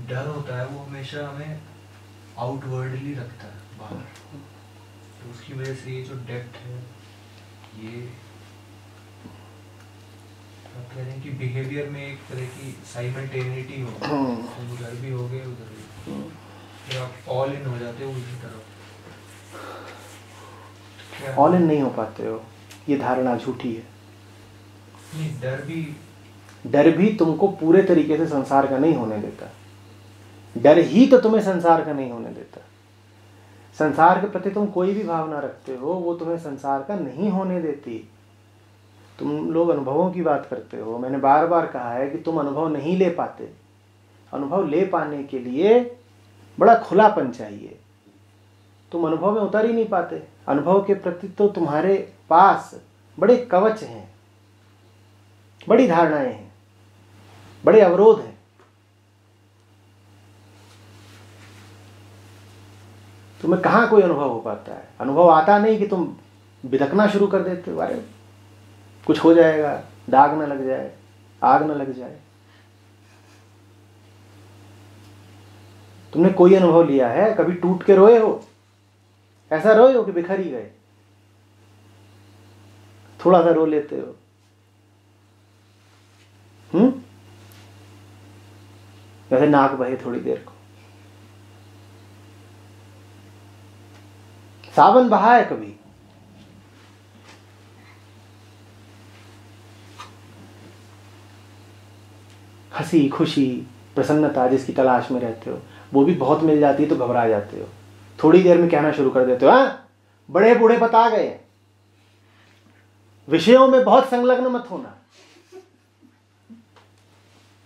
डर होता है वो हमेशा हमें आउटवर्डली रखता है बाहर, तो उसकी वजह से ये जो डेप्थ है, ये आप कह रहे हैं कि बिहेवियर में एक तरह की साइमल्टेनिटी हो, तो उधर भी हो गए उधर भी, फिर आप ऑल इन हो जाते हो उसी तरफ। ऑल इन नहीं हो पाते हो, ये धारणा झूठी है। नहीं, डर भी तुमको पूरे तरीके से संसार का नहीं होने देता। डर ही तो तुम्हें संसार का नहीं होने देता। संसार के प्रति तुम कोई भी भावना रखते हो, वो तुम्हें संसार का नहीं होने देती। तुम लोग अनुभवों की बात करते हो, मैंने बार बार कहा है कि तुम अनुभव नहीं ले पाते। अनुभव ले पाने के लिए बड़ा खुलापन चाहिए। तुम अनुभव में उतर ही नहीं पाते। अनुभव के प्रति तो तुम्हारे पास बड़े कवच हैं, बड़ी धारणाएं हैं, बड़े अवरोध हैं। तुम्हें कहाँ कोई अनुभव हो पाता है? अनुभव आता नहीं कि तुम बिदकना शुरू कर देते हो, अरे कुछ हो जाएगा, दाग न लग जाए, आग न लग जाए। तुमने कोई अनुभव लिया है? कभी टूट के रोए हो? ऐसा रोए हो कि बिखर ही गए? थोड़ा सा रो लेते हो। जैसे नाक बहे थोड़ी देर को। सावन बहा है कभी? हंसी खुशी प्रसन्नता जिसकी तलाश में रहते हो, वो भी बहुत मिल जाती है तो घबरा जाते हो। थोड़ी देर में कहना शुरू कर देते हो, हाँ बड़े बूढ़े बता गए, विषयों में बहुत संलग्न मत होना।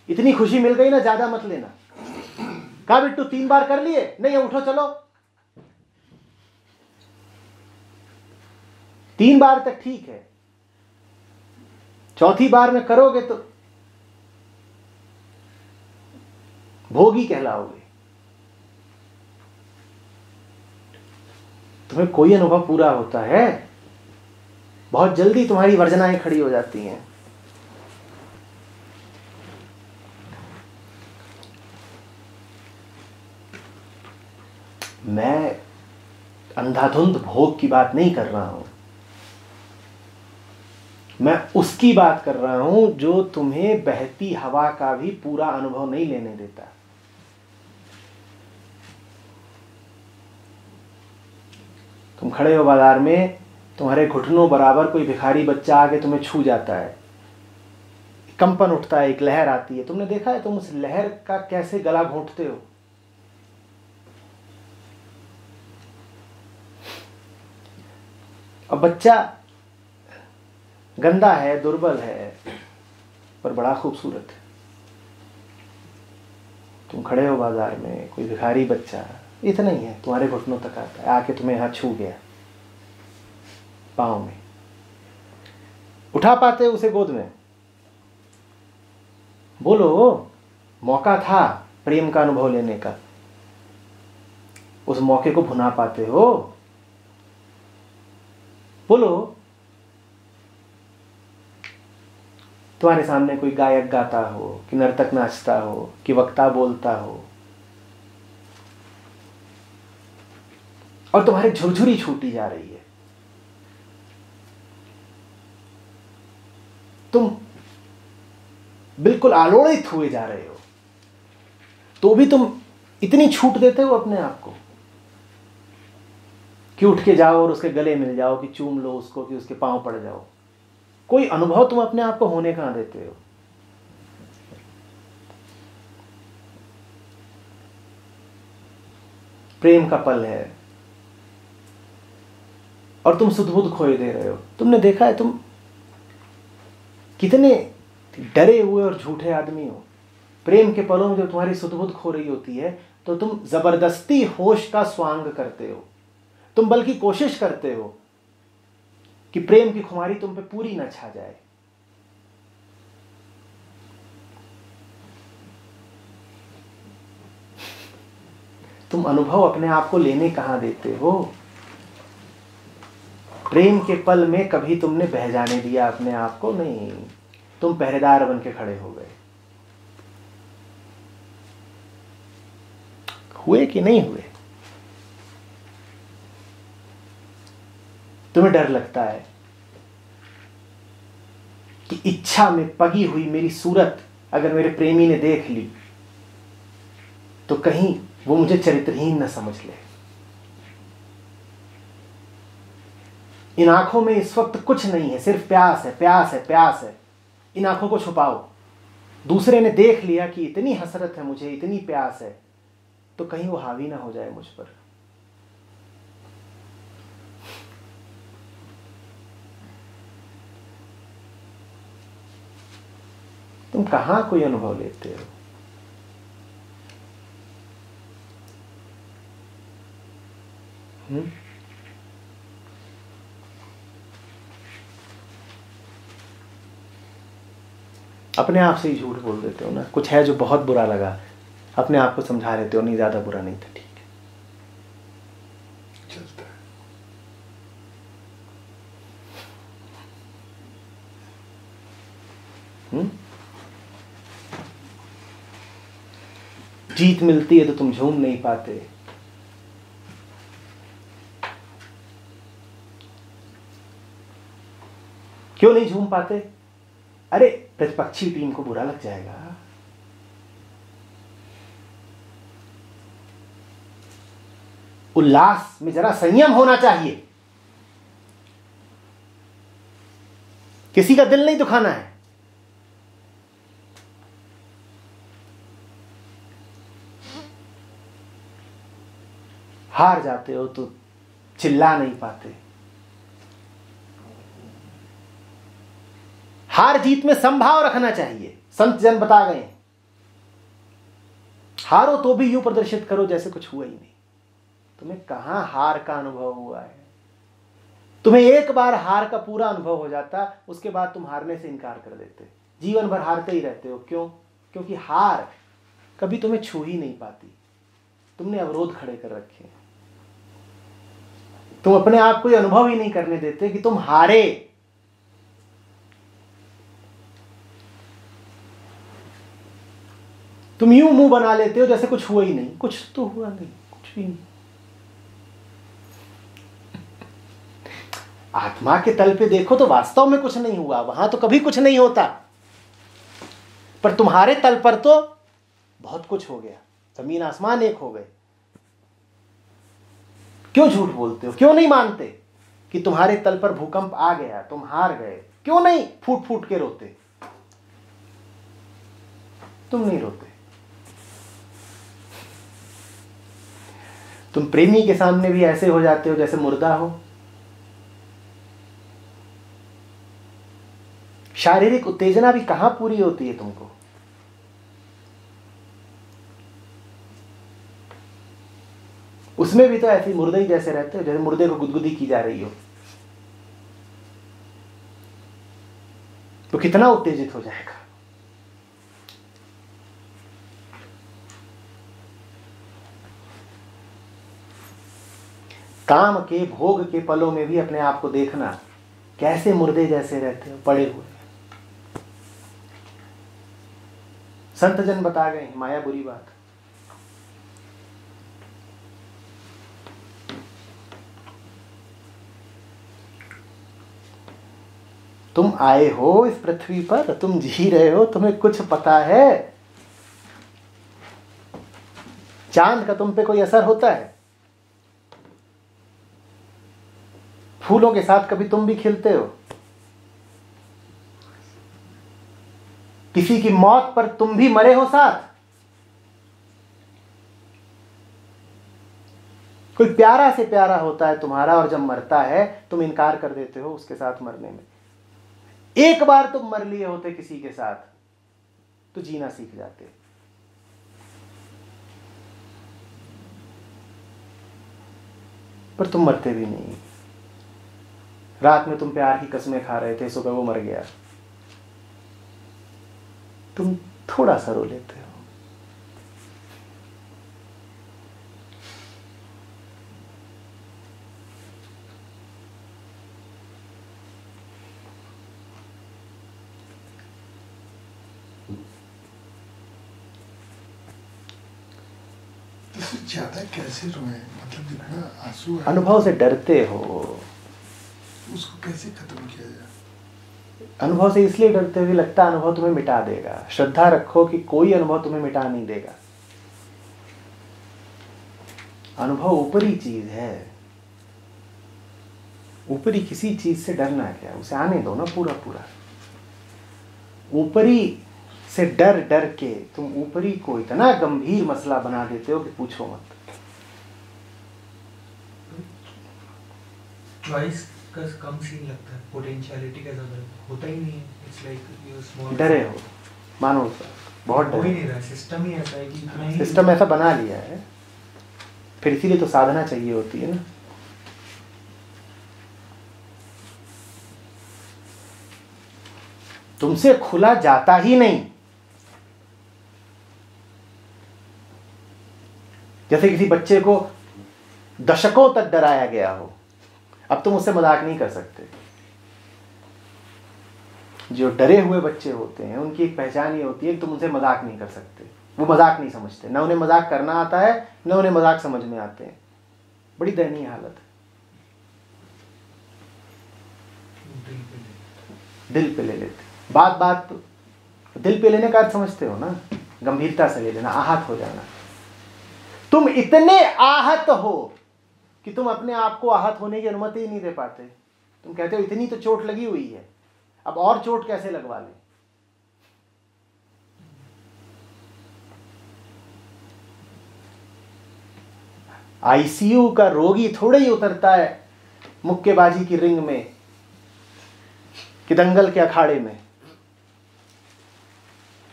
इतनी खुशी मिल गई ना, ज्यादा मत लेना। कहा बिट्टू 3 बार कर लिए? नहीं, उठो चलो। 3 बार तक ठीक है, चौथी बार में करोगे तो भोगी कहलाओगे। तुम्हें कोई अनुभव पूरा होता है, बहुत जल्दी तुम्हारी वर्जनाएं खड़ी हो जाती हैं। मैं अंधाधुंध भोग की बात नहीं कर रहा हूं, मैं उसकी बात कर रहा हूं जो तुम्हें बहती हवा का भी पूरा अनुभव नहीं लेने देता। तुम खड़े हो बाजार में, तुम्हारे घुटनों बराबर कोई भिखारी बच्चा आके तुम्हें छू जाता है, कंपन उठता है, एक लहर आती है। तुमने देखा है तुम उस लहर का कैसे गला घोंटते हो? अब बच्चा गंदा है, दुर्बल है, पर बड़ा खूबसूरत है। तुम खड़े हो बाजार में, कोई भिखारी बच्चा इतना ही है, तुम्हारे घुटनों तक आता है, आके तुम्हें यहां छू गया, पांव में, उठा पाते हो उसे गोद में? बोलो, मौका था प्रेम का अनुभव लेने का, उस मौके को भुना पाते हो? बोलो। तुम्हारे सामने कोई गायक गाता हो, कि नर्तक नाचता हो, कि वक्ता बोलता हो, और तुम्हारी झुरझुरी छूटी जा रही है, तुम बिल्कुल आलोड़ित हुए जा रहे हो, तो भी तुम इतनी छूट देते हो अपने आप को कि उठ के जाओ और उसके गले मिल जाओ, कि चूम लो उसको, कि उसके पांव पड़ जाओ। कोई अनुभव तुम अपने आप को होने कहां देते हो? प्रेम का पल है और तुम सुध-बुध खोए दे रहे हो। तुमने देखा है तुम कितने डरे हुए और झूठे आदमी हो। प्रेम के पलों में जो तुम्हारी सुध-बुध खो रही होती है, तो तुम जबरदस्ती होश का स्वांग करते हो। तुम बल्कि कोशिश करते हो कि प्रेम की खुमारी तुम पे पूरी न छा जाए। तुम अनुभव अपने आप को लेने कहां देते हो? प्रेम के पल में कभी तुमने बह जाने दिया अपने आप को? नहीं, तुम पहरेदार बन के खड़े हो गए। हुए कि नहीं हुए? तुम्हें डर लगता है कि इच्छा में पगी हुई मेरी सूरत अगर मेरे प्रेमी ने देख ली तो कहीं वो मुझे चरित्रहीन न समझ ले। इन आंखों में इस वक्त कुछ नहीं है, सिर्फ प्यास है, प्यास है, प्यास है। इन आंखों को छुपाओ। दूसरे ने देख लिया कि इतनी हसरत है मुझे, इतनी प्यास है, तो कहीं वो हावी ना हो जाए मुझ पर। तुम कहां कोई अनुभव लेते हो? अपने आप से ही झूठ बोल देते हो ना। कुछ है जो बहुत बुरा लगा, अपने आप को समझा लेते हो, नहीं ज्यादा बुरा नहीं था, ठीक है, चलता है। जीत मिलती है तो तुम झूम नहीं पाते। क्यों नहीं झूम पाते? अरे प्रतिपक्षी टीम को बुरा लग जाएगा। उल्लास में जरा संयम होना चाहिए। किसी का दिल नहीं दुखाना है। हार जाते हो तो चिल्ला नहीं पाते। हार जीत में संभाव रखना चाहिए। संत जन बता गए, हारो तो भी यूं प्रदर्शित करो जैसे कुछ हुआ ही नहीं। तुम्हें कहां हार का अनुभव हुआ है? तुम्हें एक बार हार का पूरा अनुभव हो जाता, उसके बाद तुम हारने से इनकार कर देते। जीवन भर हारते ही रहते हो। क्यों? क्योंकि हार कभी तुम्हें छू ही नहीं पाती। तुमने अवरोध खड़े कर रखे। तुम अपने आप को अनुभव ही नहीं करने देते कि तुम हारे। तुम यूं मुंह बना लेते हो जैसे कुछ हुआ ही नहीं। कुछ तो हुआ नहीं, कुछ भी नहीं। आत्मा के तल पे देखो तो वास्तव में कुछ नहीं हुआ, वहां तो कभी कुछ नहीं होता। पर तुम्हारे तल पर तो बहुत कुछ हो गया, जमीन आसमान एक हो गए। क्यों झूठ बोलते हो? क्यों नहीं मानते कि तुम्हारे तल पर भूकंप आ गया, तुम हार गए? क्यों नहीं फूट फूट के रोते? तुम नहीं रोते। तुम प्रेमी के सामने भी ऐसे हो जाते हो जैसे मुर्दा हो। शारीरिक उत्तेजना भी कहां पूरी होती है तुमको? उसमें भी तो ऐसे मुर्दे ही जैसे रहते हो, जैसे मुर्दे को गुदगुदी की जा रही हो। तो कितना उत्तेजित हो जाएगा। काम के भोग के पलों में भी अपने आप को देखना, कैसे मुर्दे जैसे रहते हो, पड़े हुए। संत जन बता गए माया बुरी बात। तुम आए हो इस पृथ्वी पर, तुम जी रहे हो, तुम्हें कुछ पता है? चांद का तुम पे कोई असर होता है? फूलों के साथ कभी तुम भी खिलते हो? किसी की मौत पर तुम भी मरे हो साथ? कोई प्यारा से प्यारा होता है तुम्हारा और जब मरता है तुम इनकार कर देते हो उसके साथ मरने में। एक बार तुम मर लिए होते किसी के साथ तो जीना सीख जाते। पर तुम मरते भी नहीं। रात में तुम प्यार की कसमें खा रहे थे, सुबह वो मर गया, तुम थोड़ा सा रो लेते हो। This is ज्यादा कैसे रोए, मतलब जितना आंसू अनुभव से डरते हो, उसको कैसे खत्म किया जाए? अनुभव से इसलिए डरते हो कि लगता है अनुभव तुम्हें मिटा देगा। श्रद्धा रखो कि कोई अनुभव तुम्हें मिटा नहीं देगा। अनुभव ऊपरी चीज है, ऊपरी किसी चीज से डरना क्या, उसे आने दो ना पूरा पूरा। ऊपरी से डर डर के तुम ऊपरी को इतना गंभीर मसला बना देते हो कि पूछो मत। चॉइस का कम सीन लगता है, पोटेंशियलिटी का ज्यादा होता ही नहीं है। इट्स लाइक यू स्मॉल, डरे हो, मानो बहुत हो ही डरे। नहीं रहा, सिस्टम ही ऐसा है कि इतना ही सिस्टम ऐसा बना लिया है, फिर इसीलिए तो साधना चाहिए होती है ना। तुमसे खुला जाता ही नहीं। जैसे किसी बच्चे को दशकों तक डराया गया हो, अब तुम उससे मजाक नहीं कर सकते। जो डरे हुए बच्चे होते हैं उनकी एक पहचान ये होती है कि तुम उनसे मजाक नहीं कर सकते। वो मजाक नहीं समझते, न उन्हें मजाक करना आता है न उन्हें मजाक समझ में आते हैं। बड़ी दयनीय हालत है। दिल पे ले लेते, बात बात दिल पे लेने का अर्थ समझते हो ना, गंभीरता से ले लेना, आहत हो जाना। तुम इतने आहत हो कि तुम अपने आप को आहत होने की अनुमति ही नहीं दे पाते। तुम कहते हो इतनी तो चोट लगी हुई है, अब और चोट कैसे लगवा ले। आईसीयू का रोगी थोड़े ही उतरता है मुक्केबाजी की रिंग में कि दंगल के अखाड़े में।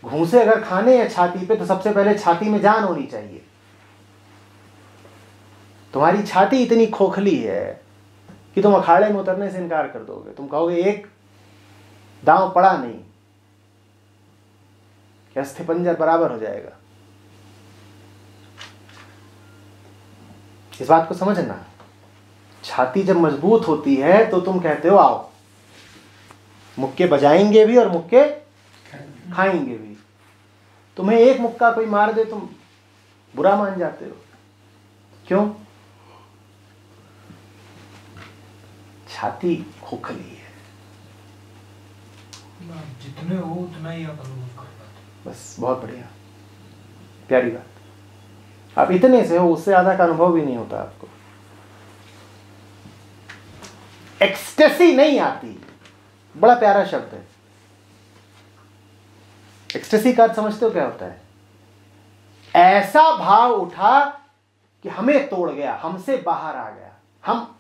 घूंसे अगर खाने हैं छाती पे तो सबसे पहले छाती में जान होनी चाहिए। तुम्हारी छाती इतनी खोखली है कि तुम अखाड़े में उतरने से इनकार कर दोगे। तुम कहोगे एक दांव पड़ा नहीं कि अस्थिपंजर बराबर हो जाएगा। इस बात को समझना, छाती जब मजबूत होती है तो तुम कहते हो आओ, मुक्के बजाएंगे भी और मुक्के खाएंगे भी। तुम्हें एक मुक्का कोई मार दे तुम बुरा मान जाते हो। क्यों? छाती खोखली है। जितने हो उतना ही आप अनुभव कर पाते। बस, बहुत बढ़िया, प्यारी बात। आप इतने से हो, उससे ज्यादा का अनुभव भी नहीं होता आपको। एक्सटेसी नहीं आती, बड़ा प्यारा शब्द है। एक्सटेसी का अर्थ समझते हो क्या होता है? ऐसा भाव उठा कि हमें तोड़ गया, हमसे बाहर आ गया, हम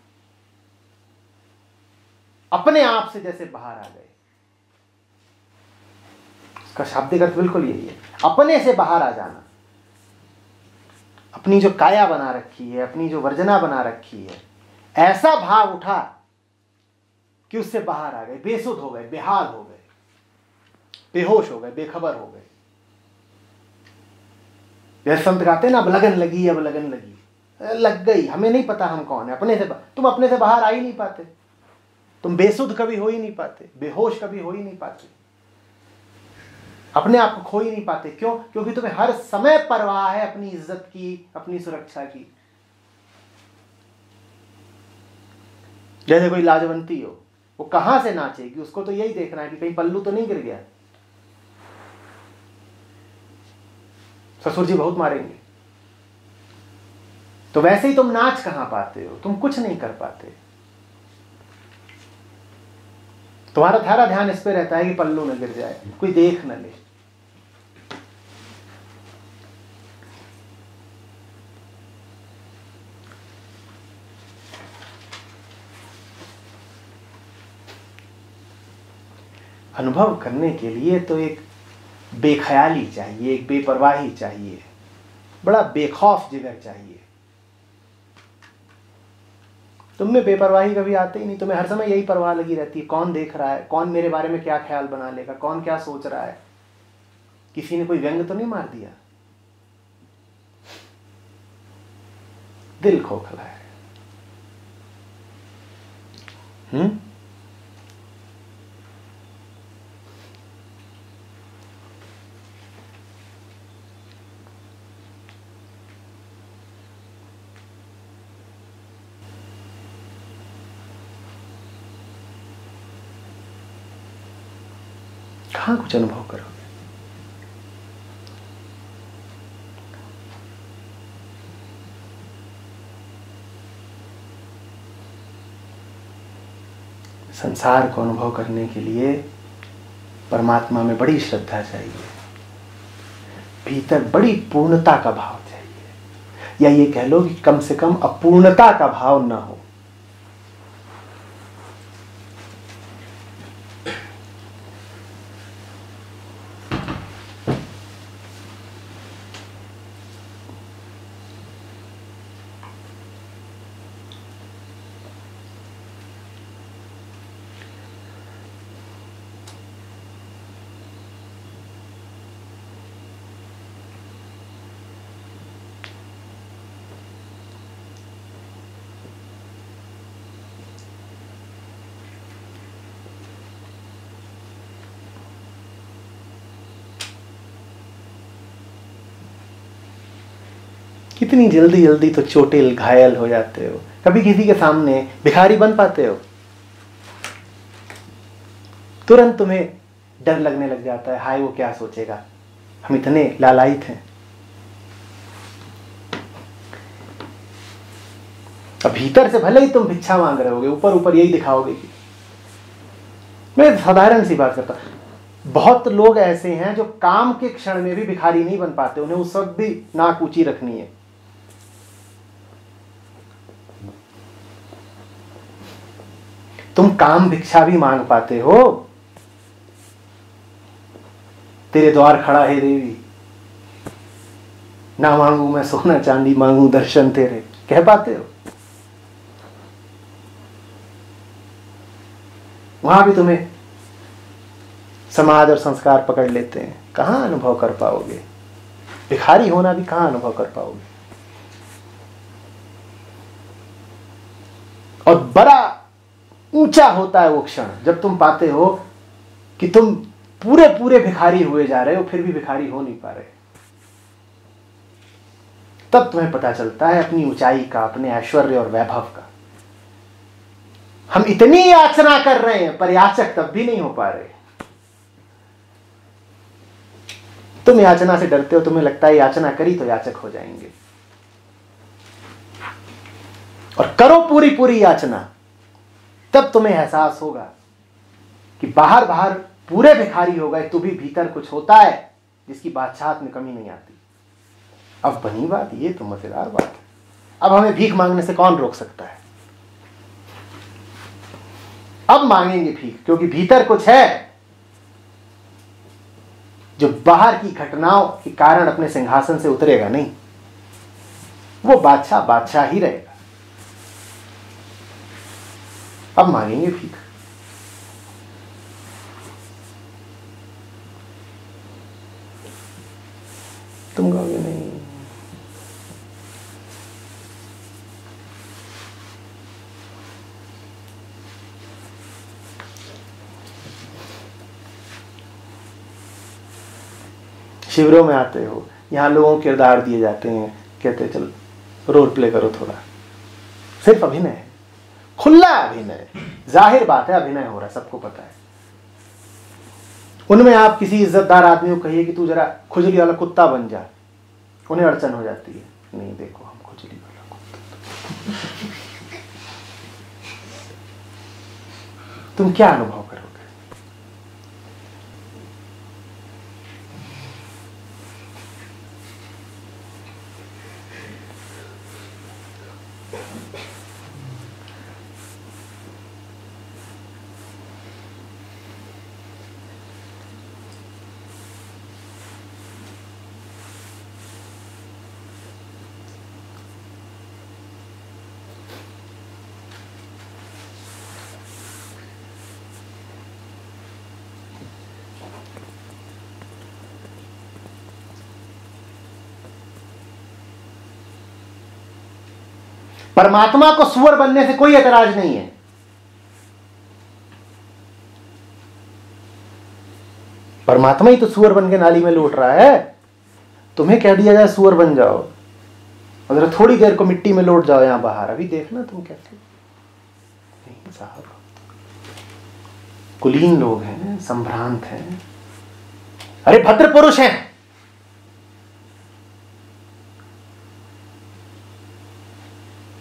अपने आप से जैसे बाहर आ गए। इसका शाब्दिक अर्थ बिल्कुल यही है, अपने से बाहर आ जाना। अपनी जो काया बना रखी है, अपनी जो वर्जना बना रखी है, ऐसा भाव उठा कि उससे बाहर आ गए, बेसुध हो गए, बेहाल हो गए, बेहोश हो गए, बेखबर हो गए। जैसे संत गाते ना, अब लगन लगी, अब लगन लगी। लग गई, हमें नहीं पता हम कौन है। अपने से तुम अपने से बाहर आ ही नहीं पाते। तुम बेसुध कभी हो ही नहीं पाते, बेहोश कभी हो ही नहीं पाते, अपने आप को खो ही नहीं पाते। क्यों? क्योंकि तुम्हें हर समय परवाह है अपनी इज्जत की, अपनी सुरक्षा की। जैसे कोई लाजवंती हो, वो कहां से नाचेगी, उसको तो यही देखना है कि कहीं पल्लू तो नहीं गिर गया। ससुर जी बहुत मारेंगे, तो वैसे ही तुम नाच कहां पाते हो, तुम कुछ नहीं कर पाते। तुम्हारा सारा ध्यान इस पे रहता है कि पल्लू न गिर जाए, कोई देख न ले। अनुभव करने के लिए तो एक बेख्याली चाहिए, एक बेपरवाही चाहिए, बड़ा बेखौफ जिगर चाहिए। तुम में बेपरवाही कभी आते ही नहीं। तुम्हें हर समय यही परवाह लगी रहती है, कौन देख रहा है, कौन मेरे बारे में क्या ख्याल बना लेगा, कौन क्या सोच रहा है, किसी ने कोई व्यंग तो नहीं मार दिया। दिल खोखला है। कहाँ कुछ अनुभव करोगे? संसार को अनुभव करने के लिए परमात्मा में बड़ी श्रद्धा चाहिए, भीतर बड़ी पूर्णता का भाव चाहिए, या ये कह लो कि कम से कम अपूर्णता का भाव न हो। कितनी जल्दी जल्दी तो चोटिल घायल हो जाते हो। कभी किसी के सामने भिखारी बन पाते हो? तुरंत तुम्हें डर लगने लग जाता है, हाय वो क्या सोचेगा, हम इतने लालायित हैं। अब भीतर से भले ही तुम भिक्षा मांग रहे होगे, ऊपर ऊपर यही दिखाओगे कि मैं साधारण सी बात करता हूं, बहुत लोग ऐसे हैं जो काम के क्षण में भी भिखारी नहीं बन पाते, उन्हें उस वक्त भी नाक ऊंची रखनी है। तुम काम भिक्षा भी मांग पाते हो, तेरे द्वार खड़ा है देवी, ना मांगू मैं सोना चांदी, मांगू दर्शन तेरे, कह पाते हो? वहां भी तुम्हें समाज और संस्कार पकड़ लेते हैं, कहां अनुभव कर पाओगे? भिखारी होना भी कहां अनुभव कर पाओगे? और बड़ा ऊंचा होता है वो क्षण जब तुम पाते हो कि तुम पूरे पूरे भिखारी हुए जा रहे हो, फिर भी भिखारी हो नहीं पा रहे। तब तुम्हें पता चलता है अपनी ऊंचाई का, अपने ऐश्वर्य और वैभव का। हम इतनी याचना कर रहे हैं पर याचक तब भी नहीं हो पा रहे। तुम याचना से डरते हो, तुम्हें लगता है याचना करी तो याचक हो जाएंगे, और करो पूरी पूरी याचना, तब तुम्हें एहसास होगा कि बाहर बाहर पूरे भिखारी हो गए तो भी भीतर कुछ होता है जिसकी बादशाहत में कमी नहीं आती। अब बनी बात, ये तो मजेदार बात है। अब हमें भीख मांगने से कौन रोक सकता है? अब मांगेंगे भीख, क्योंकि भीतर कुछ है जो बाहर की घटनाओं के कारण अपने सिंहासन से उतरेगा नहीं। वो बादशाह बादशाह ही रहेगा। अब मांगेंगे भीख। तुम कहोगे नहीं, शिविरों में आते हो, यहाँ लोगों को किरदार दिए जाते हैं, कहते हैं चलो रोल प्ले करो थोड़ा। सिर्फ अभिनय है, खुला अभिनय, जाहिर बात है अभिनय हो रहा है, सबको पता है। उनमें आप किसी इज्जतदार आदमी को कहिए कि तू जरा खुजली वाला कुत्ता बन जा, उन्हें अड़चन हो जाती है। नहीं, देखो हम खुजली वाला कुत्ता। तुम क्या अनुभव करोगे? परमात्मा को सुअर बनने से कोई एतराज नहीं है। परमात्मा ही तो सुअर बन के नाली में लौट रहा है। तुम्हें कह दिया जाए सुअर बन जाओ, अगर थोड़ी देर को मिट्टी में लौट जाओ यहां बाहर, अभी देखना तुम कैसे। नहीं साहब, कुलीन लोग हैं, संभ्रांत हैं, अरे भद्र पुरुष हैं,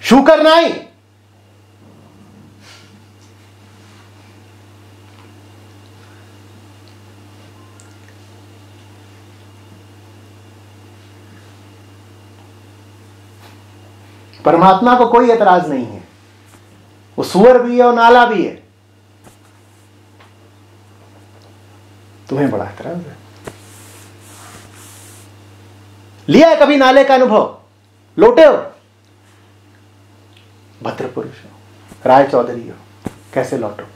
शूकर नाई। परमात्मा को कोई एतराज नहीं है, वो सुअर भी है और नाला भी है। तुम्हें बड़ा एतराज है। लिया है कभी नाले का अनुभव? लोटे हो? भद्र पुरुष हो, राय चौधरी हो, कैसे लौटो?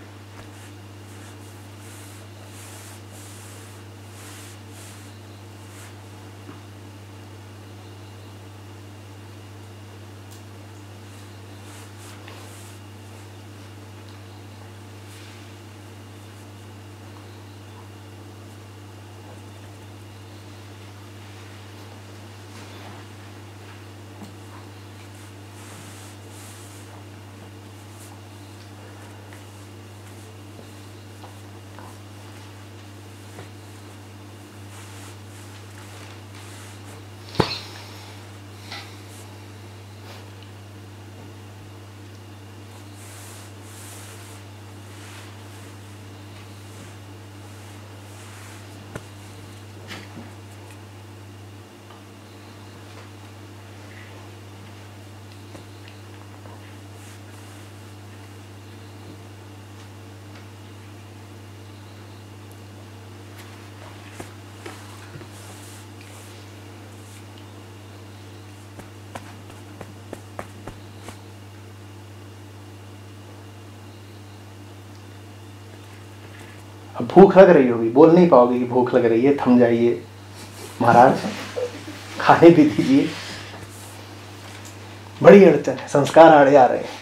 अब भूख लग रही होगी, बोल नहीं पाओगे कि भूख लग रही है, थम जाइए महाराज, खाने भी दीजिए, बड़ी अड़चन है, संस्कार आड़े आ रहे हैं।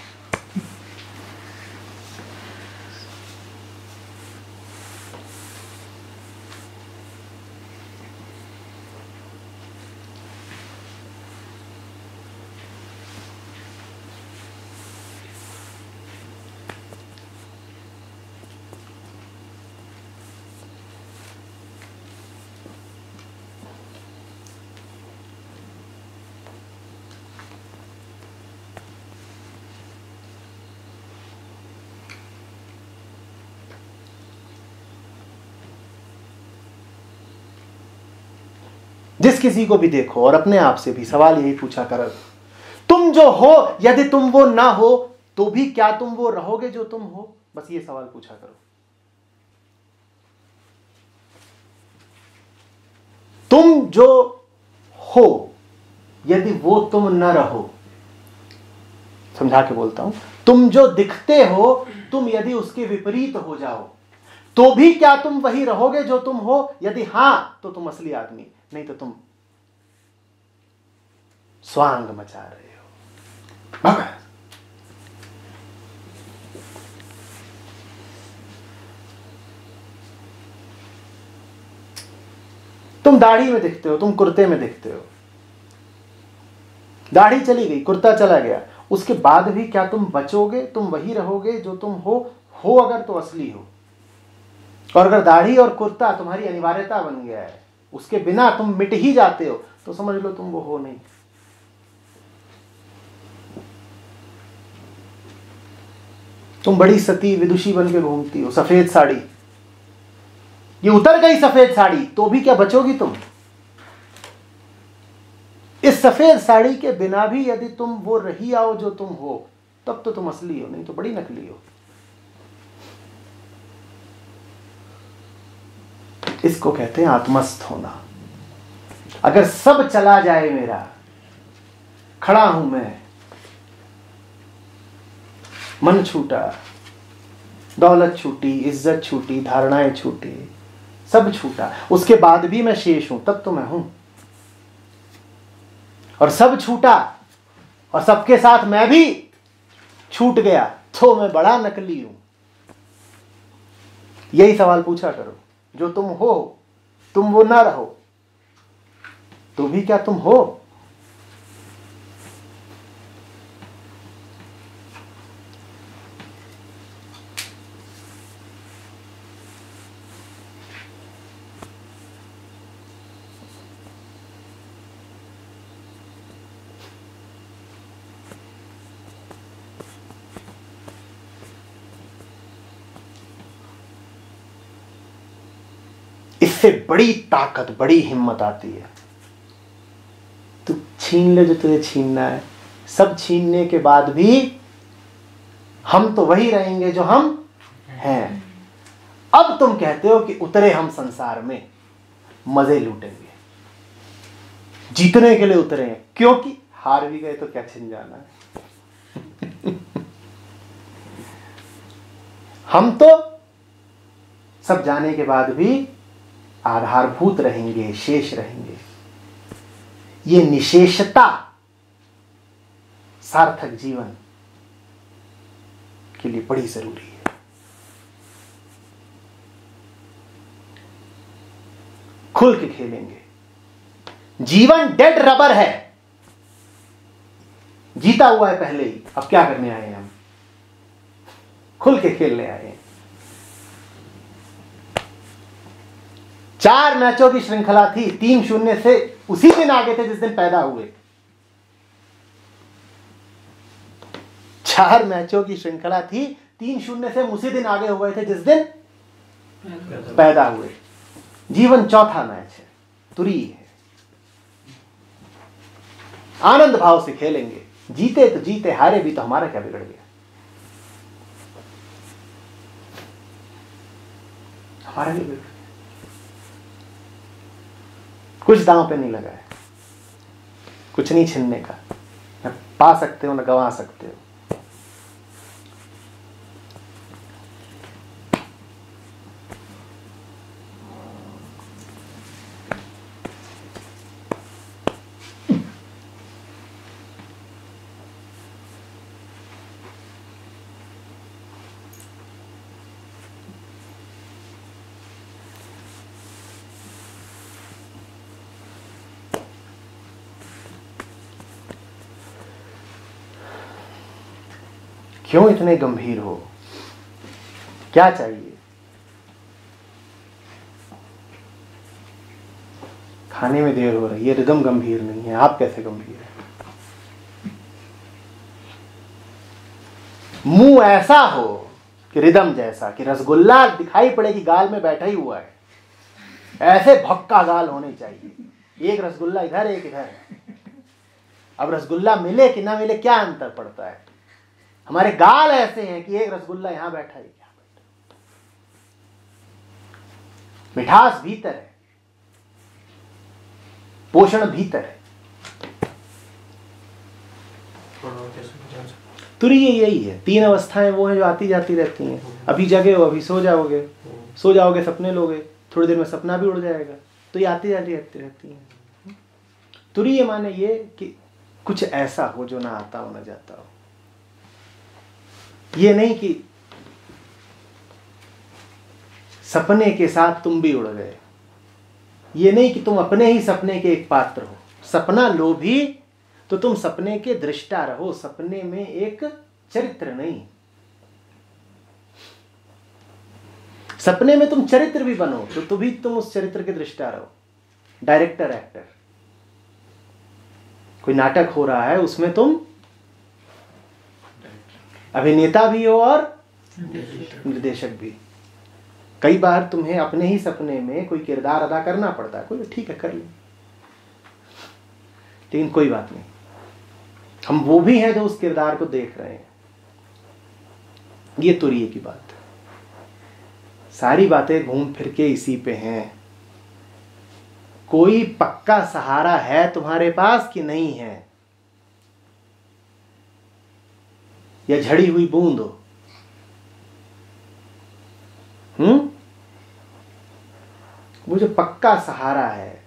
जिस किसी को भी देखो और अपने आप से भी सवाल यही पूछा करो, तुम जो हो यदि तुम वो ना हो तो भी क्या तुम वो रहोगे जो तुम हो? बस ये सवाल पूछा करो। तुम जो हो यदि वो तुम न रहो, समझा के बोलता हूं, तुम जो दिखते हो तुम यदि उसके विपरीत हो जाओ तो भी क्या तुम वही रहोगे जो तुम हो? यदि हां तो तुम असली आदमी, नहीं तो तुम स्वांग मचा रहे हो। भगवान तुम दाढ़ी में दिखते हो, तुम कुर्ते में दिखते हो, दाढ़ी चली गई, कुर्ता चला गया, उसके बाद भी क्या तुम बचोगे? तुम वही रहोगे जो तुम हो अगर तो असली हो। और अगर दाढ़ी और कुर्ता तुम्हारी अनिवार्यता बन गया है, उसके बिना तुम मिट ही जाते हो, तो समझ लो तुम वो हो नहीं। तुम बड़ी सती विदुषी बन के घूमती हो, सफेद साड़ी, ये उतर गई सफेद साड़ी तो भी क्या बचोगी तुम? इस सफेद साड़ी के बिना भी यदि तुम वो रही आओ जो तुम हो, तब तो तुम असली हो, नहीं तो बड़ी नकली हो। इसको कहते हैं आत्मस्थ होना। अगर सब चला जाए मेरा, खड़ा हूं मैं, मन छूटा, दौलत छूटी, इज्जत छूटी, धारणाएं छूटी, सब छूटा, उसके बाद भी मैं शेष हूं, तब तो मैं हूं। और सब छूटा और सबके साथ मैं भी छूट गया तो मैं बड़ा नकली हूं। यही सवाल पूछा करो, जो तुम हो तुम वो ना रहो तो भी क्या तुम हो? उससे बड़ी ताकत, बड़ी हिम्मत आती है। तू छीन ले जो तुझे छीनना है, सब छीनने के बाद भी हम तो वही रहेंगे जो हम हैं। अब तुम कहते हो कि उतरे हम संसार में, मजे लूटेंगे, जीतने के लिए उतरे हैं, क्योंकि हार भी गए तो क्या छिन जाना है। हम तो सब जाने के बाद भी आधारभूत रहेंगे, शेष रहेंगे। ये निशेषता सार्थक जीवन के लिए बड़ी जरूरी है। खुल के खेलेंगे। जीवन डेड रबर है, जीता हुआ है पहले ही, अब क्या करने आए हैं हम? खुल के खेलने आए हैं। 4 मैचों की श्रृंखला थी, 3-0 से उसी दिन आगे थे जिस दिन पैदा हुए। 4 मैचों की श्रृंखला थी, 3-0 से उसी दिन आगे हो गए थे जिस दिन पैदा हुए। जीवन चौथा मैच है, तुरी है। आनंद भाव से खेलेंगे, जीते तो जीते, हारे भी तो हमारा क्या बिगड़ गया? हमारा भी बिगड़ गया। कुछ दांव पे नहीं लगा है, कुछ नहीं छीनने का। न पा सकते हो न गंवा सकते हो। क्यों इतने गंभीर हो? क्या चाहिए? खाने में देर हो रही है, रिदम गंभीर नहीं है, आप कैसे गंभीर है? मुंह ऐसा हो कि रिदम जैसा, कि रसगुल्ला दिखाई पड़े कि गाल में बैठा ही हुआ है, ऐसे भक्का गाल होने चाहिए। एक रसगुल्ला इधर, एक इधर। अब रसगुल्ला मिले कि ना मिले क्या अंतर पड़ता है? हमारे गाल ऐसे हैं कि एक रसगुल्ला यहां बैठा है, यहां बैठा। मिठास भीतर है, पोषण भीतर है। तुरी यही है। 3 अवस्थाएं वो हैं जो आती जाती रहती हैं। अभी जगे हो, अभी सो जाओगे, सो जाओगे सपने लोगे, थोड़ी देर में सपना भी उड़ जाएगा। तो ये आती जाती रहती हैं। तुरी माने ये कि कुछ ऐसा हो जो ना आता हो ना जाता हो। ये नहीं कि सपने के साथ तुम भी उड़ गए। ये नहीं कि तुम अपने ही सपने के एक पात्र हो। सपना लो भी तो तुम सपने के दृष्टा रहो, सपने में एक चरित्र नहीं। सपने में तुम चरित्र भी बनो तो भी तुम उस चरित्र के दृष्टा रहो। Director, actor. कोई नाटक हो रहा है, उसमें तुम अभिनेता भी हो और निर्देशक भी। कई बार तुम्हें अपने ही सपने में कोई किरदार अदा करना पड़ता है। कोई ठीक है, कर ले, लेकिन कोई बात नहीं, हम वो भी हैं जो उस किरदार को देख रहे हैं। ये तुरीय की बात है। सारी बातें घूम फिर के इसी पे हैं। कोई पक्का सहारा है तुम्हारे पास कि नहीं है? या झड़ी हुई बूंद हो? वो जो पक्का सहारा है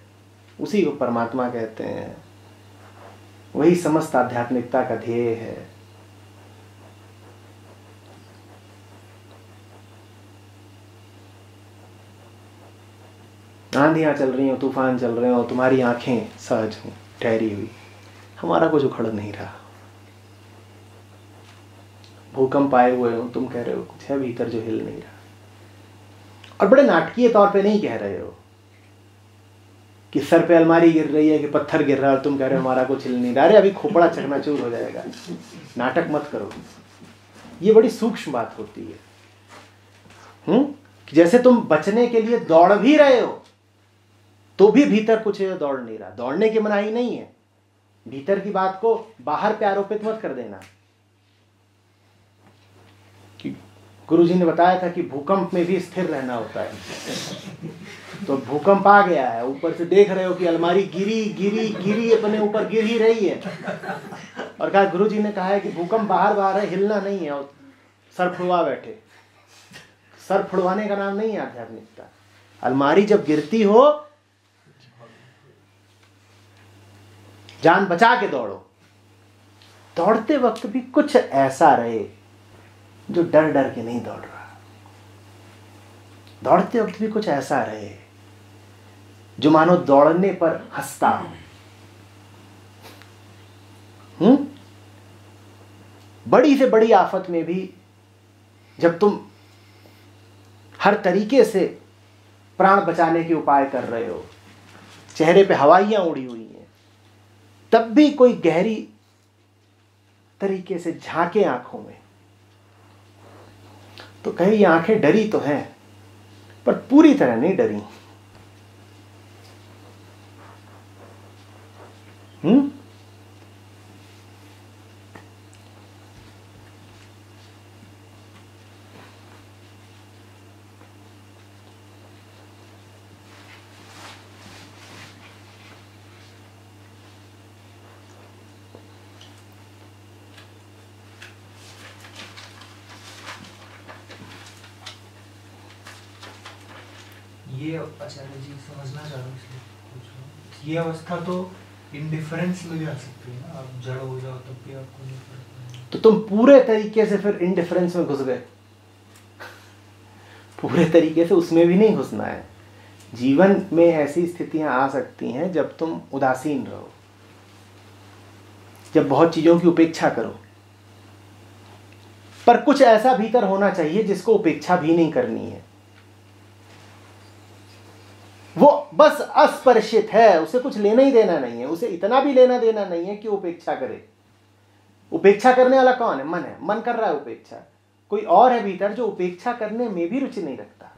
उसी को परमात्मा कहते हैं। वही समस्त आध्यात्मिकता का ध्येय है। आंधियां चल रही हो, तूफान चल रहे हो, तुम्हारी आंखें सहज हो, ठहरी हुई, हमारा कुछ उखड़ नहीं रहा। भूकंप आए हुए हो, तुम कह रहे हो कुछ है भीतर जो हिल नहीं रहा। और बड़े नाटकीय तौर पे नहीं कह रहे हो कि सर पे अलमारी गिर रही है कि पत्थर गिर रहा है, तुम कह रहे हो हमारा कुछ हिल नहीं रहा। अरे अभी खोपड़ा चकनाचूर हो जाएगा, नाटक मत करो। ये बड़ी सूक्ष्म बात होती है। जैसे तुम बचने के लिए दौड़ भी रहे हो तो भी भीतर कुछ दौड़ नहीं रहा। दौड़ने की मनाही नहीं है, भीतर की बात को बाहर पे आरोपित मत कर देना। कि गुरुजी ने बताया था कि भूकंप में भी स्थिर रहना होता है। तो भूकंप आ गया है, ऊपर से देख रहे हो कि अलमारी गिरी गिरी गिरी अपने ऊपर गिर ही रही है, और कहा गुरुजी ने कहा है कि भूकंप बाहर बाहर है, हिलना नहीं है, और सर फुड़वा बैठे। सर फुड़वाने का नाम नहीं है आध्यात्मिकता। अलमारी जब गिरती हो, जान बचा के दौड़ो। दौड़ते वक्त भी कुछ ऐसा रहे जो डर डर के नहीं दौड़ रहा। दौड़ते वक्त भी कुछ ऐसा रहे जो मानो दौड़ने पर हंसता हो। बड़ी से बड़ी आफत में भी जब तुम हर तरीके से प्राण बचाने के उपाय कर रहे हो, चेहरे पे हवाइयां उड़ी हुई हैं, तब भी कोई गहरी तरीके से झांके आंखों में, तो कहीं ये आंखें डरी तो हैं पर पूरी तरह नहीं डरी। ये आचार्य जी समझना चाह रहा हूँ, इसलिए पूछ रहा हूँ। ये अवस्था तो इंडिफरेंस में भी आ सकती है ना, आप जड़ हो जाओ तब भी आपको नहीं फर्क पड़ेगा। तो तुम पूरे तरीके से फिर इंडिफरेंस में घुस गए। पूरे तरीके से उसमें भी नहीं घुसना है। जीवन में ऐसी स्थितियां आ सकती हैं जब तुम उदासीन रहो, जब बहुत चीजों की उपेक्षा करो, पर कुछ ऐसा भीतर होना चाहिए जिसको उपेक्षा भी नहीं करनी है। वो बस अस्पर्शित है, उसे कुछ लेना ही देना नहीं है, उसे इतना भी लेना देना नहीं है कि उपेक्षा करे। उपेक्षा करने वाला कौन है? मन है। मन कर रहा है उपेक्षा। कोई और है भीतर जो उपेक्षा करने में भी रुचि नहीं रखता।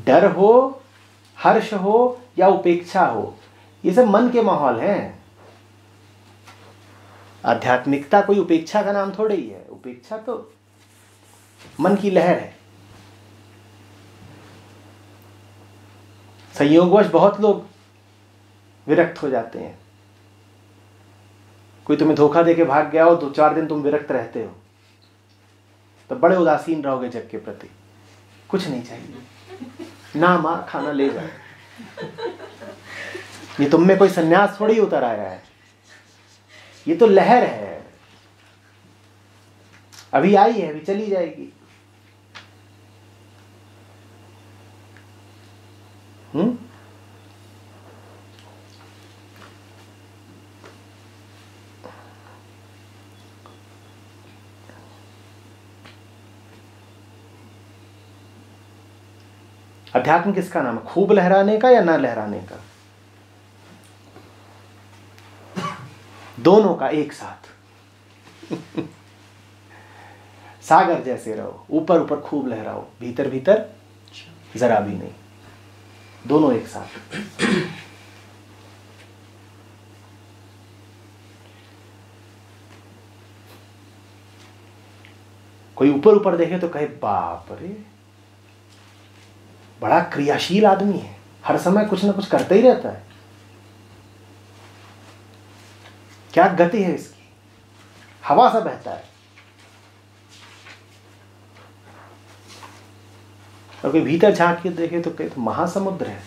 डर हो, हर्ष हो या उपेक्षा हो, ये सब मन के माहौल हैं। आध्यात्मिकता कोई उपेक्षा का नाम थोड़ी ही है। उपेक्षा तो मन की लहर है। संयोगवश बहुत लोग विरक्त हो जाते हैं। कोई तुम्हें धोखा देके भाग गया हो, 2-4 दिन तुम विरक्त रहते हो, तो बड़े उदासीन रहोगे जग के प्रति। कुछ नहीं चाहिए, ना मां खाना ले जाए। ये तुम में कोई सन्यास थोड़ी उतर आया है, ये तो लहर है, अभी आई है, अभी चली जाएगी। अध्यात्म किसका नाम है? खूब लहराने का या ना लहराने का? दोनों का एक साथ। सागर जैसे रहो, ऊपर ऊपर खूब लहराओ, भीतर भीतर जरा भी नहीं। दोनों एक साथ। कोई ऊपर ऊपर देखे तो कहे बाप रे, बड़ा क्रियाशील आदमी है, हर समय कुछ ना कुछ करता ही रहता है, क्या गति है इसकी, हवा सा बहता है। और कोई भीतर झांक के देखे तो कहे तो महासमुद्र है,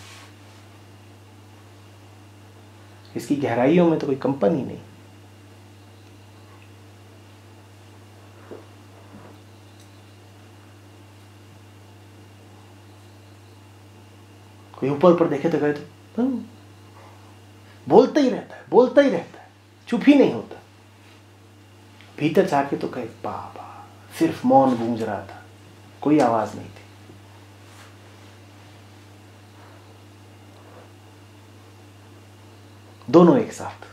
इसकी गहराइयों में तो कोई कंपन ही नहीं। कोई ऊपर ऊपर देखे तो कहे तो बोलता ही रहता है, बोलता ही रहता है, चुप ही नहीं होता। भीतर जाके तो कहे बाबा, सिर्फ मौन गूंज रहा था, कोई आवाज नहीं थी। दोनों एक साथ।